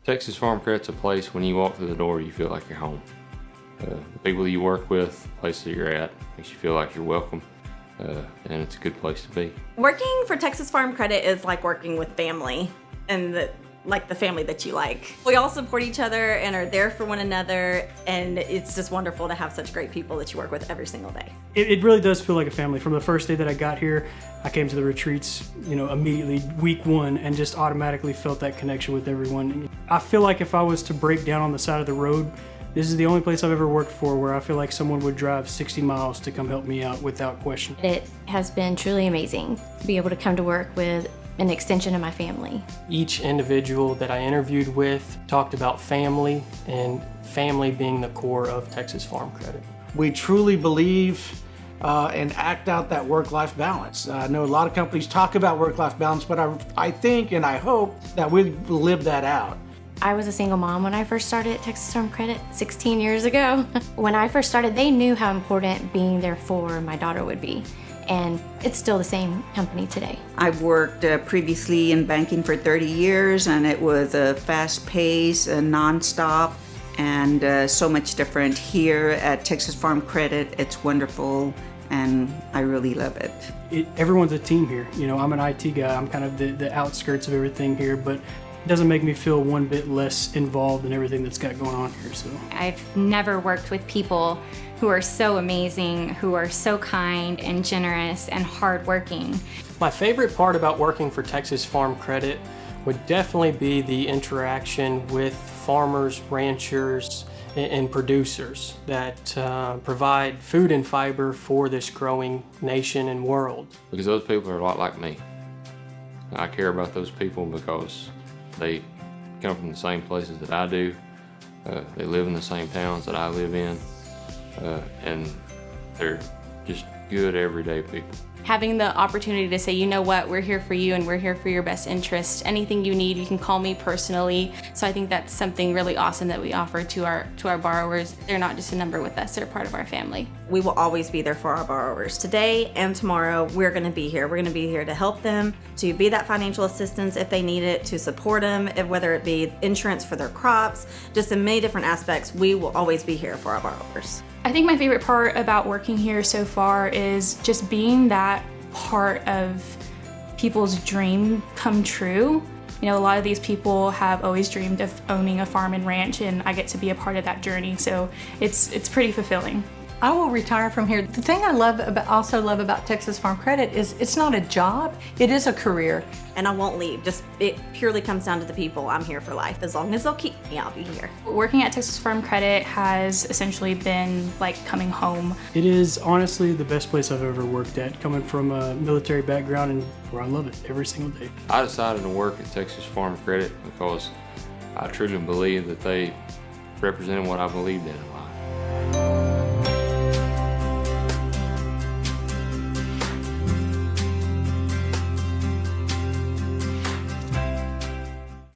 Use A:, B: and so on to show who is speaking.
A: Texas Farm Credit's a place when you walk through the door you feel like you're home. The people you work with, the place that you're at, makes you feel like you're welcome, and it's a good place to be.
B: Working for Texas Farm Credit is like working with family, and like the family that you like. We all support each other and are there for one another, and it's just wonderful to have such great people that you work with every single day.
C: It really does feel like a family. From the first day that I got here, I came to the retreats, immediately week one, and just automatically felt that connection with everyone. I feel like if I was to break down on the side of the road, this is the only place I've ever worked for where I feel like someone would drive 60 miles to come help me out without question.
D: It has been truly amazing to be able to come to work with an extension of my family.
E: Each individual that I interviewed with talked about family, and family being the core of Texas Farm Credit.
F: We truly believe and act out that work-life balance. I know a lot of companies talk about work-life balance, but I think and I hope that we live that out.
D: I was a single mom when I first started at Texas Farm Credit 16 years ago. When I first started, they knew how important being there for my daughter would be. And it's still the same company today.
G: I've worked previously in banking for 30 years, and it was a fast pace, nonstop, and so much different. Here at Texas Farm Credit, it's wonderful, and I really love it.
C: Everyone's a team here. I'm an IT guy. I'm kind of the outskirts of everything here, but it doesn't make me feel one bit less involved in everything that's got going on here. So
H: I've never worked with people who are so amazing, who are so kind and generous and hardworking.
E: My favorite part about working for Texas Farm Credit would definitely be the interaction with farmers, ranchers, and producers that provide food and fiber for this growing nation and world.
A: Because those people are a lot like me. I care about those people because they come from the same places that I do. They live in the same towns that I live in. And they're just good everyday people.
I: Having the opportunity to say, you know what, we're here for you and we're here for your best interest. Anything you need, you can call me personally. So I think that's something really awesome that we offer to our borrowers. They're not just a number with us, they're part of our family.
B: We will always be there for our borrowers. Today and tomorrow, we're gonna be here. We're gonna be here to help them, to be that financial assistance if they need it, to support them, whether it be insurance for their crops, just in many different aspects, we will always be here for our borrowers.
J: I think my favorite part about working here so far is just being that part of people's dream come true. A lot of these people have always dreamed of owning a farm and ranch, and I get to be a part of that journey, so it's pretty fulfilling.
K: I will retire from here. The thing I also love about Texas Farm Credit is it's not a job, it is a career.
B: And I won't leave, it purely comes down to the people. I'm here for life. As long as they'll keep me, I'll be here.
J: Working at Texas Farm Credit has essentially been like coming home.
C: it is honestly the best place I've ever worked at, coming from a military background and where I love it every single day.
A: I decided to work at Texas Farm Credit because I truly believe that they represented what I believed in life.